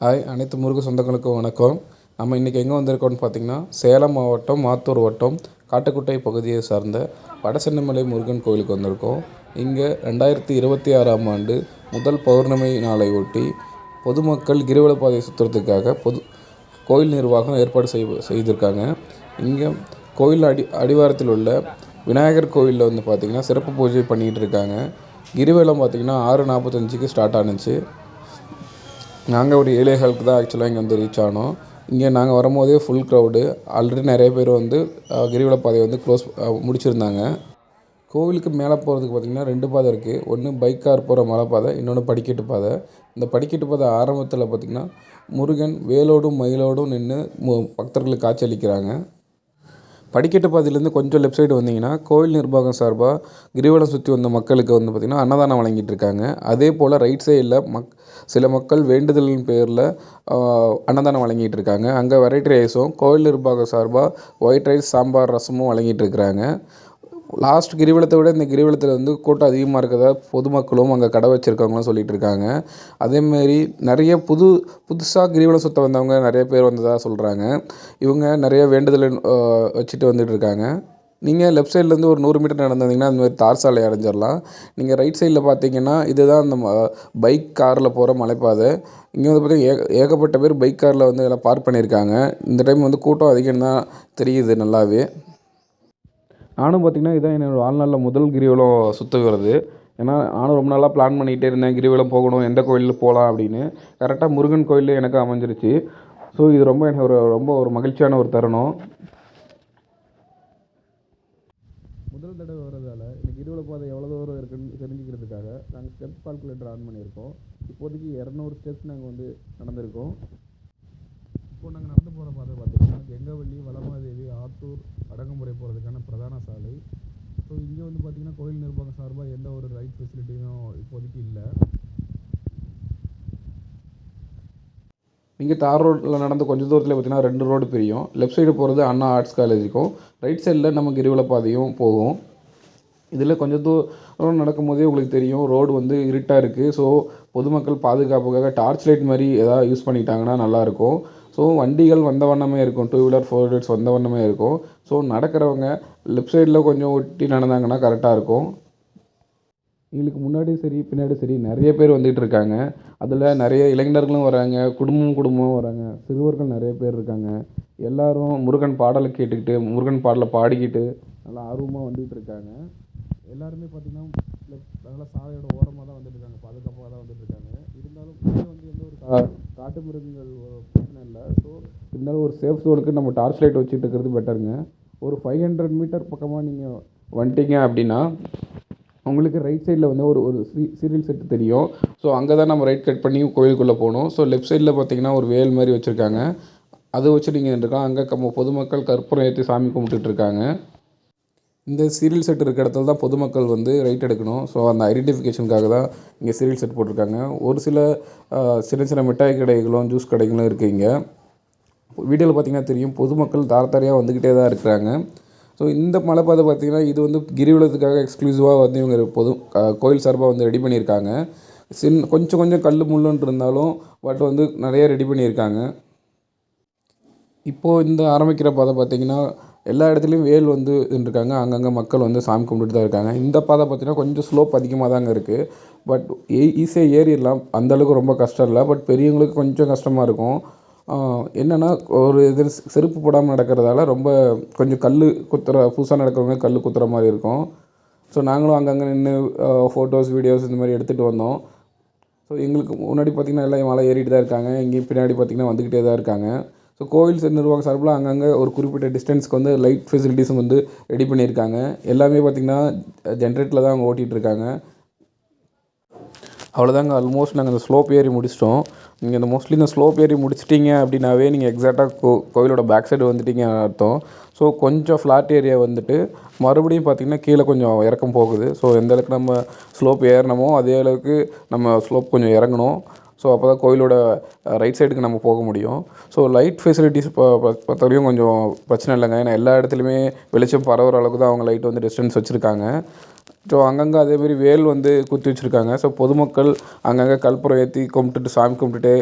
அனைத்து முருக சொந்தங்களுக்கும் வணக்கம். நம்ம இன்றைக்கி எங்கே வந்திருக்கோம்னு பார்த்திங்கன்னா, சேலம் மாவட்டம் மாத்தூர் வட்டம் காட்டுக்குட்டை பகுதியை சார்ந்த வடசென்னிமலை முருகன் கோவிலுக்கு வந்திருக்கோம். இங்கே 2026ஆம் ஆண்டு முதல் பௌர்ணமி நாளை ஒட்டி பொதுமக்கள் கிரிவலப்பாதை சுற்றுறதுக்காக கோயில் நிர்வாகம் ஏற்பாடு செய்திருக்காங்க. இங்கே கோயில் அடிவாரத்தில் உள்ள விநாயகர் கோவிலில் வந்து பார்த்திங்கன்னா சிறப்பு பூஜை பண்ணிகிட்டு இருக்காங்க. கிரிவலம் பார்த்திங்கன்னா 6:45க்கு ஸ்டார்ட் ஆணுச்சு. நாங்கள் ஒரு 7:15க்கு தான் ஆக்சுவலாக இங்கே வந்து ரீச் ஆனோம். இங்கே நாங்கள் வரும்போதே ஃபுல் க்ரௌடு. ஆல்ரெடி நிறைய பேர் வந்து கிரிவல பாதையை வந்து முடிச்சிருந்தாங்க. கோவிலுக்கு மேலே போகிறதுக்கு பார்த்திங்கன்னா 2 பாதை இருக்குது. ஒன்று பைக் கார் போகிற மலை பாதை, இன்னொன்று படிக்கட்டு பாதை. இந்த படிக்கட்டு பாதை ஆரம்பத்தில் பார்த்திங்கன்னா முருகன் வேலோடும் மயிலோடும் நின்று பக்தர்களுக்கு காட்சி அளிக்கிறாங்க. படிக்கட்டு பாதையிலேருந்து கொஞ்சம் லெஃப்ட் சைடு வந்தீங்கன்னா கோயில் நிர்வாகம் சார்பாக கிரிவலம் சுற்றி வந்த மக்களுக்கு வந்து பார்த்திங்கன்னா அன்னதானம் வழங்கிட்டு இருக்காங்க. அதே போல் ரைட் சைடில் சில மக்கள் வேண்டுதலின் பேரில் அன்னதானம் வழங்கிட்டு இருக்காங்க. அங்கே வெரைட்டி ரைஸும் கோயில் நிர்வாகம் சார்பாக ஒயிட் ரைஸ், சாம்பார், ரசமும் வழங்கிட்டு இருக்கிறாங்க. லாஸ்ட் கிரிவலத்தை விட இந்த கிரிவலத்தில் வந்து கூட்டம் அதிகமாக இருக்கிறதா பொதுமக்களும் அங்கே கடை வச்சுருக்கவங்களும் சொல்லிகிட்டு இருக்காங்க. அதேமாரி நிறைய புதுசாக கிரிவலம் சுற்ற வந்தவங்க நிறைய பேர் வந்ததாக சொல்கிறாங்க. இவங்க நிறைய வேண்டுதல் வச்சுட்டு வந்துட்டுருக்காங்க. நீங்கள் லெஃப்ட் சைட்லேருந்து ஒரு 100 மீட்டர் நடந்தீங்கன்னா அந்த மாதிரி தார் சாலை அடைஞ்சிடலாம். நீங்கள் ரைட் சைடில் பார்த்தீங்கன்னா இதுதான் அந்த பைக் காரில் போகிற மலைப்பாதை. இங்கே வந்து பார்த்திங்கன்னா ஏகப்பட்ட பேர் பைக் காரில் வந்து எல்லாம் பார்க் பண்ணியிருக்காங்க. இந்த டைம் வந்து கூட்டம் அதிகம் தான் தெரியுது நல்லாவே. நானும் பார்த்திங்கன்னா இதான் என்னோடய வாழ்நாளில் முதல் கிரிவலம் சுற்றுகிறது. ஏன்னா நானும் ரொம்ப நாளாக பிளான் பண்ணிகிட்டே இருந்தேன், கிரிவலம் போகணும், எந்த கோயிலில் போகலாம் அப்படின்னு. கரெக்டாக முருகன் கோயிலே எனக்கு அமைஞ்சிருச்சு. ஸோ இது எனக்கு ரொம்ப ஒரு மகிழ்ச்சியான ஒரு தருணம். முதல் தடவை வர்றதால இந்த கிரிவல பாதை எவ்வளோ தூரம் இருக்குன்னு தெரிஞ்சுக்கிறதுக்காக நாங்கள் ஸ்டெப் கால்குலேட்டர் ஆன் பண்ணியிருக்கோம். இப்போதைக்கு 200 ஸ்டெப்ஸ் நாங்கள் வந்து நடந்திருக்கோம். இப்போது நாங்கள் நடந்து போகிற பாதை பார்த்திங்கன்னா கெங்கவள்ளி, வளமாதேவி, ஆத்தூர், அடங்கமுறை போகிறதுக்கான பிரதான சாலை. ஸோ இங்கே வந்து பார்த்திங்கன்னா கோயில் நிர்வாகம் சார்பாக எந்த ஒரு ரைட் ஃபெசிலிட்டியும் இப்போதைக்கு இல்லை. இங்கே தார் ரோட்டில் நடந்து கொஞ்சம் தூரத்தில் பார்த்திங்கன்னா 2 ரோடு பிரியும். லெஃப்ட் சைடு போகிறது அண்ணா ஆர்ட்ஸ் காலேஜுக்கும், ரைட் சைடில் நம்ம கிரிவல பாதையும் போகும். இதில் கொஞ்சம் தூரம் நடக்கும்போதே உங்களுக்கு தெரியும் ரோடு வந்து இருட்டாக இருக்குது. ஸோ பொதுமக்கள் பாதுகாப்புக்காக டார்ச் லைட் மாதிரி எதாவது யூஸ் பண்ணிட்டாங்கன்னா நல்லாயிருக்கும். ஸோ வண்டிகள் வந்த வண்ணமே இருக்கும், 2 வீலர் 4 வீலர்ஸ் வந்த வண்ணமே இருக்கும். ஸோ நடக்கிறவங்க லெஃப்ட் சைடில் கொஞ்சம் ஒட்டி நடந்தாங்கன்னா கரெக்டாக இருக்கும். எங்களுக்கு முன்னாடியும் சரி பின்னாடியும் சரி நிறைய பேர் வந்துகிட்டு இருக்காங்க. அதில் நிறைய இளைஞர்களும் வராங்க, குடும்பம் வராங்க, சிறுவர்கள் நிறைய பேர் இருக்காங்க. எல்லோரும் முருகன் பாடலை கேட்டுக்கிட்டு முருகன் பாடலை பாடிக்கிட்டு நல்லா ஆர்வமாக வந்துகிட்டு இருக்காங்க. எல்லாருமே பார்த்திங்கன்னா நல்லா சாலையோட ஓரமாக தான் வந்துட்டு இருக்காங்க, பாதுகாப்பாக தான் வந்துட்டு இருக்காங்க. இருந்தாலும் இங்கே வந்து எந்த ஒரு காட்டு மிருகங்கள் பிரச்சனை இல்லை. ஸோ இருந்தாலும் ஒரு சேஃப் ஜோனுக்கு நம்ம டார்ச் லைட் வச்சுட்டு இருக்கிறது பெட்டருங்க. ஒரு 500 மீட்டர் பக்கமாக நீங்கள் வந்துட்டீங்க அப்படின்னா உங்களுக்கு ரைட் சைடில் வந்து ஒரு சீரியல் செட்டு தெரியும். ஸோ அங்கே தான் நம்ம ரைட் கட் பண்ணி கோயிலுக்குள்ளே போகணும். ஸோ லெஃப்ட் சைடில் பார்த்திங்கன்னா ஒரு வேல் மாதிரி வச்சுருக்காங்க, அதை வச்சு நீங்கள் நின்றுருக்கோம். அங்கே பொதுமக்கள் கற்பூரம் ஏற்றி சாமி கும்பிட்டுட்ருக்காங்க. இந்த சீரியல் செட் இருக்கிற இடத்துல தான் பொதுமக்கள் வந்து ரைட் எடுக்கணும். ஸோ அந்த ஐடென்டிஃபிகேஷனுக்காக தான் இங்கே சீரியல் செட் போட்டிருக்காங்க. ஒரு சில சின்ன மிட்டாய் கடைகளும் ஜூஸ் கடைகளும் இருக்குது. இங்கே வீடியோவில் பார்த்திங்கன்னா தெரியும் பொதுமக்கள் தாரையாக வந்துக்கிட்டே தான் இருக்கிறாங்க. ஸோ இந்த மலைப்பாதை பார்த்திங்கன்னா இது வந்து கிரிவலத்துக்காக எக்ஸ்க்ளூசிவாக வந்து இவங்க கோயில் சார்பாக வந்து ரெடி பண்ணியிருக்காங்க. கொஞ்சம் கல் முள்ளுன்ட்டு இருந்தாலும் பட் வந்து நிறைய ரெடி பண்ணியிருக்காங்க. இப்போது இந்த ஆரம்பிக்கிற பாதை பார்த்திங்கன்னா எல்லா இடத்துலையும் வேல் வந்து இருக்காங்க. அங்கங்கே மக்கள் வந்து சாமி கும்பிட்டுட்டு தான் இருக்காங்க. இந்த பாதை பார்த்திங்கன்னா கொஞ்சம் ஸ்லோப் அதிகமாக தாங்க இருக்குது. பட் ஈஸியாக ஏறிடலாம், அந்தளவுக்கு ரொம்ப கஷ்டம் இல்லை. பட் பெரியவங்களுக்கு கொஞ்சம் கஷ்டமாக இருக்கும். என்னென்னா ஒரு செருப்பு போடாமல் நடக்கிறதால ரொம்ப கொஞ்சம் புதுசாக நடக்கிறவங்க கல் குத்துற மாதிரி இருக்கும். ஸோ நாங்களும் அங்கங்கே நின்று ஃபோட்டோஸ், வீடியோஸ் இந்த மாதிரி எடுத்துகிட்டு வந்தோம். ஸோ எங்களுக்கு முன்னாடி பார்த்திங்கன்னா எல்லாம் மலை ஏறிட்டு தான் இருக்காங்க, எங்கேயும் பின்னாடி பார்த்திங்கன்னா வந்துக்கிட்டே தான் இருக்காங்க. ஸோ கோவில் நிர்வாகம் சார்பில் அங்கங்கே ஒரு குறிப்பிட்ட டிஸ்டன்ஸ்க்கு வந்து லைட் ஃபெசிலிட்டிஸும் வந்து ரெடி பண்ணியிருக்காங்க. எல்லாமே பார்த்திங்கன்னா ஜென்ரேட்டரில் தான் அவங்க ஓட்டிகிட்ருக்காங்க. அவ்வளோதாங்க, ஆல்மோஸ்ட் நாங்கள் அந்த ஸ்லோப் ஏறி முடிச்சிட்டோம். நீங்கள் இந்த ஸ்லோப் ஏறி முடிச்சிட்டிங்க அப்படின்னாவே நீங்கள் எக்ஸாக்டாக கோயிலோட பேக் சைடு வந்துட்டிங்கன்னு அர்த்தம். ஸோ கொஞ்சம் ஃப்ளாட் ஏரியா வந்துட்டு மறுபடியும் பார்த்திங்கன்னா கீழே கொஞ்சம் இறக்கம் போகுது. ஸோ எந்த அளவுக்கு நம்ம ஸ்லோப் ஏறினமோ அதே அளவுக்கு நம்ம ஸ்லோப் கொஞ்சம் இறங்கணும். ஸோ அப்போ தான் கோயிலோட ரைட் சைடுக்கு நம்ம போக முடியும். ஸோ லைட் ஃபெசிலிட்டிஸ் பொறுத்தவரையும் கொஞ்சம் பிரச்சனை இல்லைங்க. ஏன்னா எல்லா இடத்துலையுமே வெளிச்சம் பரவுற அளவுக்கு தான் அவங்க லைட் வந்து டிஸ்டன்ஸ் வச்சுருக்காங்க. ஸோ அங்கங்கே அதேமாரி வேல் வந்து குத்தி வச்சுருக்காங்க. ஸோ பொதுமக்கள் அங்கங்கே கற்பூரம் ஏற்றி கும்பிட்டுட்டு சாமி கும்பிட்டுட்டு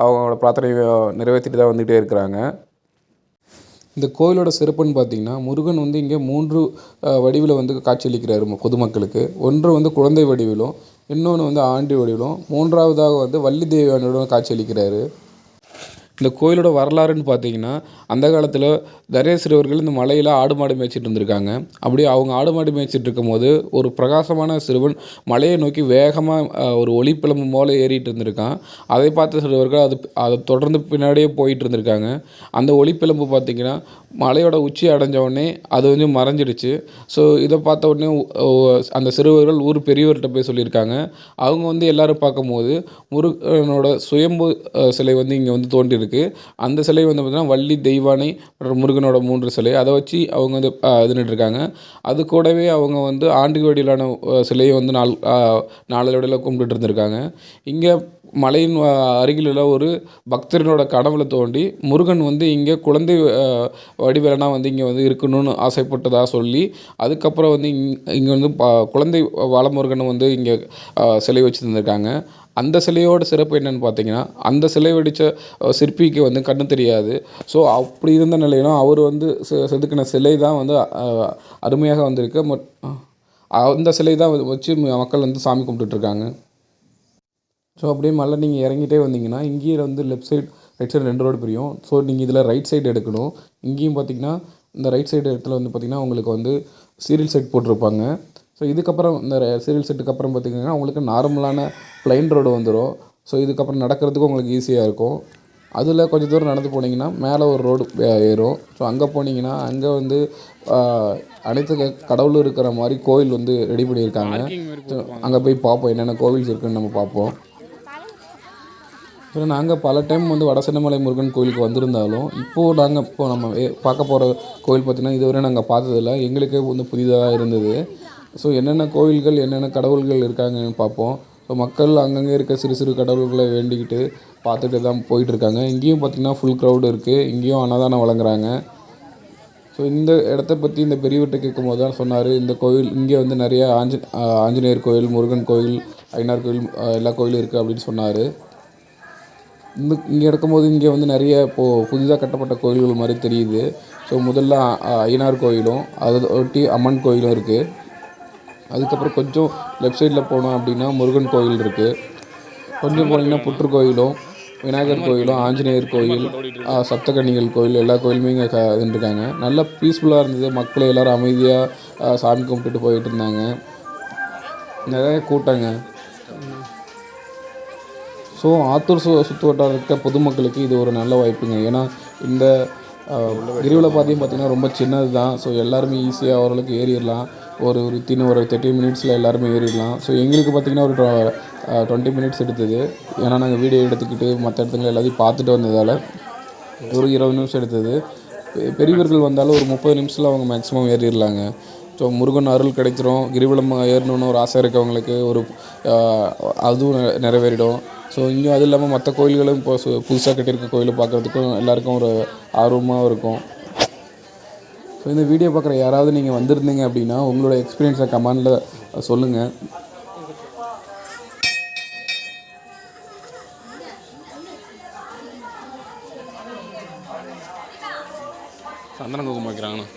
அவங்களோட பிரார்த்தனைய நிறைவேற்றிட்டு தான் வந்துகிட்டே இருக்கிறாங்க. இந்த கோயிலோட சிறப்புன்னு பார்த்தீங்கன்னா, முருகன் வந்து இங்கே 3 வடிவில வந்து காட்சியளிக்கிறாரு பொதுமக்களுக்கு. ஒன்று வந்து குழந்தை வடிவிலும், இன்னொன்று வந்து ஆண்டி வடிவிலும், 3வதாக வந்து வள்ளி தெய்வானையோட காட்சியளிக்கிறாரு. இந்த கோயிலோட வரலாறுன்னு பார்த்தீங்கன்னா, அந்த காலத்தில் நிறைய சிறுவர்கள் இந்த மலையில் ஆடு மாடு மேய்ச்சிட்டு இருந்திருக்காங்க. அப்படி அவங்க ஆடு மாடு மேய்ச்சிட்டு இருக்கும்போது ஒரு பிரகாசமான சிறுவன் மலையை நோக்கி வேகமாக ஒரு ஒளிப்பிழம்பு போல ஏறிட்டு இருந்திருக்கான். அதை பார்த்த சிறுவர்கள் அதை தொடர்ந்து பின்னாடியே போயிட்டு இருந்திருக்காங்க. அந்த ஒளிப்பிழம்பு பார்த்தீங்கன்னா மலையோட உச்சி அடைஞ்ச உடனே அது வந்து மறைஞ்சிடுச்சு. ஸோ இதை பார்த்த உடனே அந்த சிறுவர்கள் ஊர் பெரியவர்கிட்ட போய் சொல்லியிருக்காங்க. அவங்க வந்து எல்லோரும் பார்க்கும்போது முருகனோட சுயம்பு சிலை வந்து இங்கே வந்து தோன்றியிருக்கு. அந்த சிலை வந்து பார்த்திங்கன்னா வள்ளி தெய்வானை மற்றும் முருகனோட 3 சிலை அதை வச்சு அவங்க வந்து இது பண்ணிட்டுருக்காங்க. அது கூடவே அவங்க வந்து ஆண்டு வடிவிலான சிலையை வந்து நாளடைவில் கும்பிட்டுட்டு இருந்திருக்காங்க. இங்கே மலையின் அருகில் உள்ள ஒரு பக்தரினோட கனவுல தோண்டி முருகன் வந்து இங்கே குழந்தை வடிவேலனா வந்து இங்கே வந்து இருக்கணும்னு ஆசைப்பட்டதாக சொல்லி அதுக்கப்புறம் வந்து இங்கே வந்து குழந்தை பாலமுருகனை வந்து இங்கே சிலை வச்சு தந்திருக்காங்க. அந்த சிலையோட சிறப்பு என்னென்னு பார்த்தீங்கன்னா, அந்த சிலை வடித்த சிற்பிக்கு வந்து கண்ணு தெரியாது. ஸோ அப்படி இருந்த நிலையிலும் அவர் வந்து செதுக்கின சிலை தான் வந்து அருமையாக வந்திருக்கு. அந்த சிலை தான் வச்சு மக்கள் வந்து சாமி கும்பிட்டுட்ருக்காங்க. ஸோ அப்படியே மலை நீங்கள் இறங்கிட்டே வந்தீங்கன்னா, இங்கேயே வந்து left side, right side 2 road பிரியும். ஸோ நீங்கள் இதில் ரைட் சைடு எடுக்கணும். இங்கேயும் பார்த்தீங்கன்னா, இந்த ரைட் சைடு இடத்துல வந்து பார்த்திங்கன்னா, உங்களுக்கு வந்து சீரியல் செட் போட்டிருப்பாங்க. ஸோ இதுக்கப்புறம் இந்த சீரியல் செட்டுக்கு அப்புறம் பார்த்திங்கன்னா, உங்களுக்கு நார்மலான ப்ளைன் ரோடு வந்துடும். ஸோ இதுக்கப்புறம் நடக்கிறதுக்கும் உங்களுக்கு ஈஸியாக இருக்கும். அதில் கொஞ்சம் தூரம் நடந்து போனீங்கன்னா மேலே ஒரு ரோடு ஏறும். ஸோ அங்கே போனீங்கன்னா அங்கே வந்து அனைத்து கடவுளும் இருக்கிற மாதிரி கோவில் வந்து ரெடி பண்ணியிருக்காங்க. ஸோ அங்கே போய் பார்ப்போம் என்னென்ன கோவில்ஸ் இருக்குதுன்னு நம்ம பார்ப்போம். ஸோ நாங்கள் பல டைம் வந்து வடசென்னமலை முருகன் கோயிலுக்கு வந்திருந்தாலும் இப்போது நம்ம பார்க்க போகிற கோவில் பார்த்திங்கன்னா இதுவரை நாங்கள் பார்த்ததில்ல. எங்களுக்கே வந்து புதிதாக இருந்தது. ஸோ என்னென்ன கோவில்கள் என்னென்ன கடவுள்கள் இருக்காங்கன்னு பார்ப்போம். ஸோ மக்கள் அங்கங்கே இருக்க சிறு சிறு கடவுள்களை வேண்டிக்கிட்டு பார்த்துட்டு தான் போயிட்டுருக்காங்க. இங்கேயும் பார்த்திங்கன்னா ஃபுல் க்ரௌடு இருக்குது. இங்கேயும் அன்னதானம் வழங்குறாங்க. ஸோ இந்த இடத்த பற்றி இந்த பெரியவர்கிட்ட கேட்கும்போது தான் சொன்னார், இந்த கோவில் இங்கே வந்து நிறையா ஆஞ்சநேயர் கோயில், முருகன் கோயில், ஐயனார் கோயில் எல்லா கோயிலும் இருக்குது அப்படின்னு சொன்னார். இங்கே இருக்கும்போது இங்கே வந்து நிறைய இப்போது புதிதாக கட்டப்பட்ட கோயில்கள் மாதிரி தெரியுது. ஸோ முதல்ல ஐயனார் கோயிலும் அதை ஒட்டி அம்மன் கோயிலும் இருக்குது. அதுக்கப்புறம் கொஞ்சம் லெஃப்ட் சைடில் போனோம் அப்படின்னா முருகன் கோயில் இருக்குது. கொஞ்சம் போனீங்கன்னா புற்று கோயிலும், விநாயகர் கோயிலும், ஆஞ்சநேயர் கோயில், சப்தகன்னிகள் கோயில் எல்லா கோயிலுமே இங்கே இருந்துருக்காங்க. நல்லா பீஸ்ஃபுல்லாக இருந்தது. மக்கள் எல்லோரும் அமைதியாக சாமி கும்பிட்டுட்டு போயிட்டு இருந்தாங்க. நிறைய கூட்டங்க. ஸோ ஆத்தூர் சுற்று வட்டாரம் இருக்க பொதுமக்களுக்கு இது ஒரு நல்ல வாய்ப்புங்க. ஏன்னா இந்த கிரிவல பாதையும் பார்த்திங்கன்னா ரொம்ப சின்னது தான். ஸோ எல்லாருமே ஈஸியாக ஓரளவுக்கு ஏறிடலாம். ஒரு 30 மினிட்ஸில் எல்லாருமே ஏறிடலாம். ஸோ எங்களுக்கு பார்த்திங்கன்னா ஒரு 20 மினிட்ஸ் எடுத்தது. ஏன்னா நாங்கள் வீடியோ எடுத்துக்கிட்டு மற்ற இடத்துல எல்லாத்தையும் பார்த்துட்டு வந்ததால் ஒரு 20 நிமிஷம் எடுத்தது. பெரியவர்கள் வந்தாலும் ஒரு 30 நிமிஷத்தில் அவங்க மேக்ஸிமம் ஏறிடலாங்க. ஸோ முருகன் அருள் கிடைச்சிரும். கிரிவலம் ஏறணுன்னு ஒரு ஆசை இருக்கவங்களுக்கு அதுவும் நிறைவேறிடும். ஸோ இங்கேயும் அது இல்லாமல் மற்ற கோயில்களும் இப்போ புதுசாக கட்டியிருக்க கோயிலை பார்க்குறதுக்கும் எல்லாேருக்கும் ஒரு ஆர்வமாக இருக்கும். ஸோ இந்த வீடியோ பார்க்குற யாராவது நீங்கள் வந்திருந்தீங்க அப்படின்னா உங்களோட எக்ஸ்பீரியன்ஸை கமெண்டில் சொல்லுங்கள். சந்தன குங்குமம் வைக்கிறாங்கண்ணா.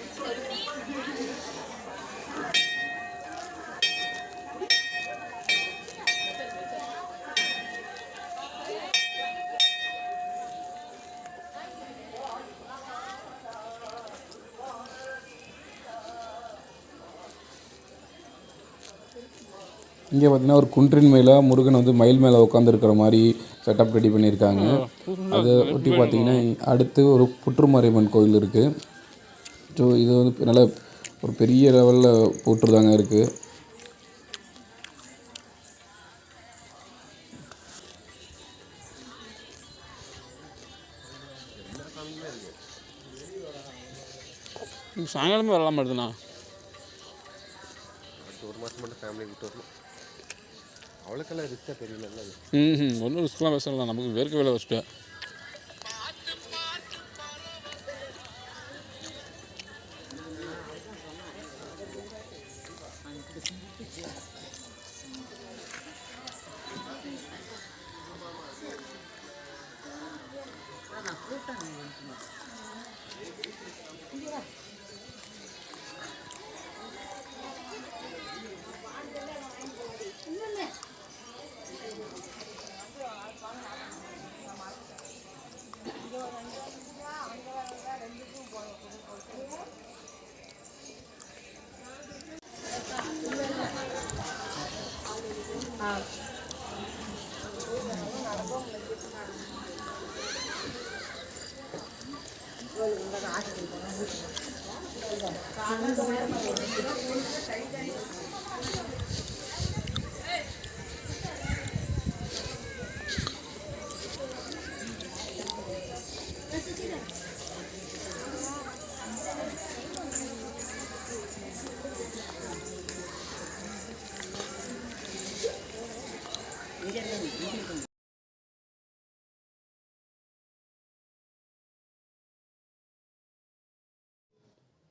இங்கே பார்த்திங்கன்னா ஒரு குன்றின் மேலே முருகன் வந்து மயில் மேலே உட்காந்துருக்கிற மாதிரி செட்டப் ரெடி பண்ணியிருக்காங்க. அதை ஒட்டி பார்த்திங்கன்னா அடுத்து ஒரு புற்றுமாரியம்மன் கோயில் இருக்குது. ஸோ இது வந்து நல்ல ஒரு பெரிய லெவலில் போட்டுருதாங்க இருக்குது. சாயங்காலமே வரலாம் வருதுண்ணா. ஒரு மாதம் மட்டும் ஃபேமிலி விட்டு வரணும். அவ்வளோக்கெல்லாம் ரிஸ்க்காக தெரியல. ஒன்றும் ரிஸ்க்லாம் பேசலாம். நமக்கு வேர்க்க வேலை ஃபஸ்ட்டு.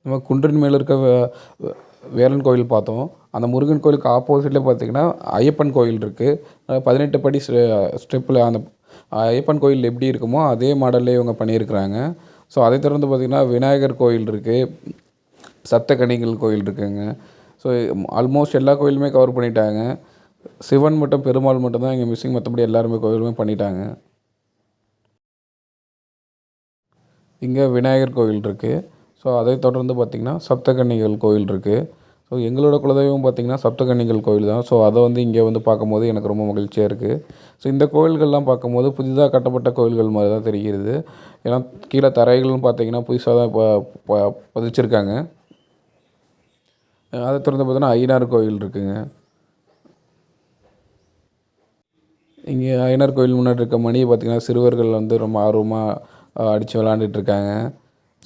நம்ம குன்றின் மேலே இருக்க வேலன் கோயில் பார்த்தோம். அந்த முருகன் கோயிலுக்கு ஆப்போசிட்டில் பார்த்திங்கன்னா ஐயப்பன் கோயில் இருக்குது. 18 படி ஸ்டெப்பில் அந்த ஐயப்பன் கோயில் எப்படி இருக்குமோ அதே மாடல்லே இவங்க பண்ணியிருக்கிறாங்க. ஸோ அதை தொடர்ந்து பார்த்திங்கன்னா விநாயகர் கோயில் இருக்குது, சப்தகன்னிகள் கோயில் இருக்குதுங்க. ஸோ ஆல்மோஸ்ட் எல்லா கோயிலுமே கவர் பண்ணிட்டாங்க. சிவன் மட்டும் பெருமாள் மட்டும் தான் இங்கே மிஸ்ஸிங், மற்றபடி எல்லாருமே கோயிலுமே பண்ணிட்டாங்க. இங்கே விநாயகர் கோயில் இருக்குது. ஸோ அதை தொடர்ந்து பார்த்திங்கன்னா சப்தகன்னிகள் கோயில் இருக்குது. ஸோ எங்களோட குலதெய்வம் பார்த்திங்கன்னா சப்தகன்னிகள் கோயில் தான். ஸோ அதை வந்து இங்கே வந்து பார்க்கும்போது எனக்கு ரொம்ப மகிழ்ச்சியாக இருக்குது. ஸோ இந்த கோயில்கள்லாம் பார்க்கும்போது புதிதாக கட்டப்பட்ட கோயில்கள் மாதிரி தான் தெரிகிறது. ஏன்னா கீழே தரைகள்னு பார்த்திங்கன்னா புதுசாக தான் பதிச்சிருக்காங்க. அதை தொடர்ந்து பார்த்தோன்னா ஐயனார் கோயில் இருக்குதுங்க. இங்கே ஐயனார் கோயில் முன்னாடி இருக்க மணியை பார்த்திங்கன்னா சிறுவர்கள் வந்து ரொம்ப ஆர்வமாக அடித்து விளாண்டுட்ருக்காங்க.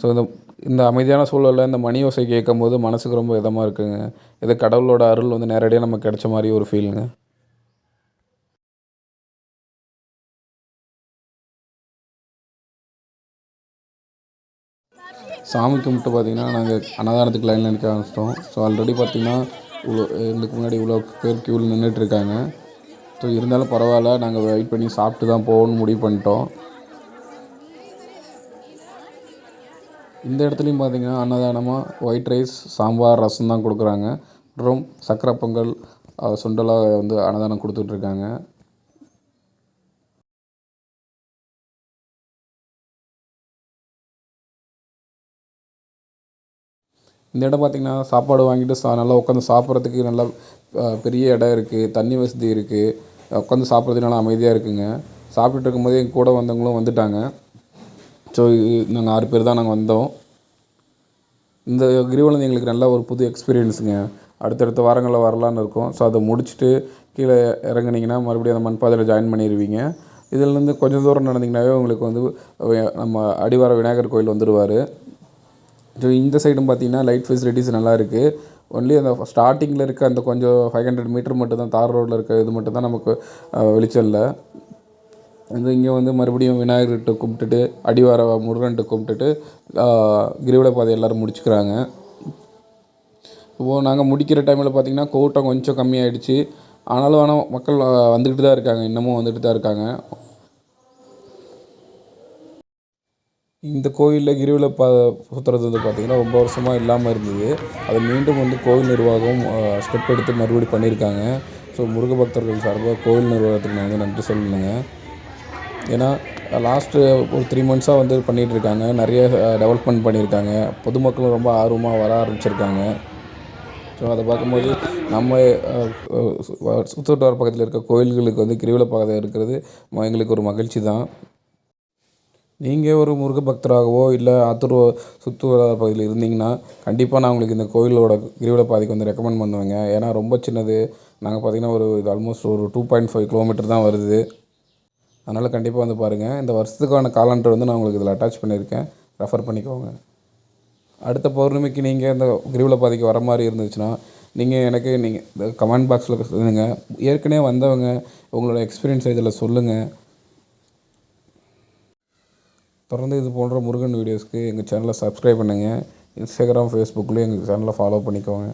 ஸோ இந்த அமைதியான சூழலில் இந்த மணி ஓசை கேட்கும்போது மனதுக்கு ரொம்ப இதமாக இருக்குங்க. ஏதோ கடவுளோட அருள் வந்து நேரடியாக நமக்கு கிடைச்ச மாதிரி ஒரு ஃபீலுங்க. சாமி கும்பிட்டு பார்த்திங்கன்னா நாங்கள் அன்னதானத்துக்கு லைனில் நிற்க ஆரம்பிச்சிட்டோம். ஸோ ஆல்ரெடி பார்த்திங்கன்னா இதுக்கு முன்னாடி இவ்வளோ பேர் க்யூவில் நின்றுட்டுருக்காங்க. ஸோ இருந்தாலும் பரவாயில்ல, நாங்கள் வெயிட் பண்ணி சாப்பிட்டு தான் போகணும்னு முடிவு பண்ணிட்டோம். இந்த இடத்துலையும் பார்த்திங்கன்னா அன்னதானமாக ஒயிட் ரைஸ், சாம்பார், ரசம் தான் கொடுக்குறாங்க. மற்றும் சக்கரை பொங்கல், சுண்டலாக வந்து அன்னதானம் கொடுத்துட்ருக்காங்க. இந்த இடம் பார்த்திங்கன்னா சாப்பாடு வாங்கிட்டு நல்லா உட்காந்து சாப்பிட்றதுக்கு நல்லா பெரிய இடம் இருக்குது, தண்ணி வசதி இருக்குது, உட்காந்து சாப்பிட்றதுக்கு நல்லா அமைதியாக இருக்குதுங்க. சாப்பிட்டுட்டு இருக்கும்போதே எங்கள் கூட வந்தவங்களும் வந்துட்டாங்க. ஸோ நாங்கள் 6 பேர் தான் நாங்கள் வந்தோம். இந்த கிரிவலம் எங்களுக்கு நல்ல ஒரு புது எக்ஸ்பீரியன்ஸுங்க. அடுத்தடுத்த வாரங்களில் வரலான்னு இருக்கோம். ஸோ அதை முடிச்சுட்டு கீழே இறங்குனீங்கன்னா மறுபடியும் அந்த மண்பாதையில் ஜாயின் பண்ணிடுவீங்க. இதிலேருந்து கொஞ்சம் தூரம் நடந்தீங்கன்னாவே உங்களுக்கு வந்து நம்ம அடிவார விநாயகர் கோயில் வந்துடுவார். ஸோ இந்த சைடும் பார்த்திங்கன்னா லைட் ஃபெசிலிட்டிஸ் நல்லா இருக்குது. ஒன்லி அந்த ஸ்டார்டிங்கில் இருக்க அந்த கொஞ்சம் 500 மீட்டர் மட்டும் தான் தார் ரோட்டில் இருக்க இது மட்டும் தான் நமக்கு வெளிச்சம் இல்லை. இங்கே வந்து மறுபடியும் விநாயகர்கிட்ட கும்பிட்டுட்டு அடிவார முருகன்கிட்ட கும்பிட்டுட்டு கிரிவல பாதை எல்லோரும் முடிச்சுக்கிறாங்க. இப்போது நாங்கள் முடிக்கிற டைமில் பார்த்திங்கன்னா கூட்டம் கொஞ்சம் கம்மியாயிடுச்சு. ஆனால் மக்கள் வந்துக்கிட்டு தான் இருக்காங்க, இன்னமும் வந்துட்டு தான் இருக்காங்க. இந்த கோயிலில் கிரிவல சுற்றுறது வந்து பார்த்திங்கன்னா ரொம்ப வருஷமாக இல்லாமல் இருந்தது. அதை மீண்டும் வந்து கோவில் நிர்வாகம் ஸ்டெப் எடுத்து மறுபடியும் பண்ணியிருக்காங்க. ஸோ முருக பக்தர்கள் சார்பாக கோவில் நிர்வாகத்துக்கு நான் வந்து நன்றி சொல்லணுங்க. ஏன்னா லாஸ்ட்டு ஒரு 3 மந்த்ஸாக வந்து பண்ணிகிட்ருக்காங்க. நிறைய டெவலப்மெண்ட் பண்ணியிருக்காங்க. பொதுமக்களும் ரொம்ப ஆர்வமாக வர ஆரம்பிச்சிருக்காங்க. ஸோ அதை பார்க்கும்போது நம்ம சுற்றுவட்டார பக்கத்தில் இருக்க கோயில்களுக்கு வந்து கிரிவல பாதை இருக்கிறது எங்களுக்கு ஒரு மகிழ்ச்சி தான். நீங்கள் ஒரு முருக பக்தராகவோ இல்லை ஆத்தூர் சுற்றுவட்டார பகுதியில் இருந்தீங்கன்னா கண்டிப்பாக நான் உங்களுக்கு இந்த கோயிலோட கிரிவல பாதைக்கு வந்து ரெக்கமெண்ட் பண்ணுவேங்க. ஏன்னா ரொம்ப சின்னது. நாங்கள் பார்த்திங்கன்னா இது ஆல்மோஸ்ட் ஒரு 2.5 கிலோமீட்டர் தான் வருது. அதனால் கண்டிப்பாக வந்து பாருங்கள். இந்த வருஷத்துக்கான காலண்டர் வந்து நான் உங்களுக்கு இதில் அட்டாச் பண்ணியிருக்கேன், ரெஃபர் பண்ணிக்கோங்க. அடுத்த பௌர்ணமிக்கு நீங்கள் இந்த கிரிவல பாதைக்கு வர மாதிரி இருந்துச்சுன்னா நீங்கள் கமெண்ட் பாக்ஸில் சொல்லுங்கள். ஏற்கனவே வந்தவங்க உங்களோட எக்ஸ்பீரியன்ஸை இதில் சொல்லுங்கள். தொடர்ந்து இது போன்ற முருகன் வீடியோஸ்க்கு எங்கள் சேனலை சப்ஸ்கிரைப் பண்ணுங்கள். இன்ஸ்டாகிராம், ஃபேஸ்புக்லேயும் எங்கள் சேனலை ஃபாலோ பண்ணிக்கோங்க.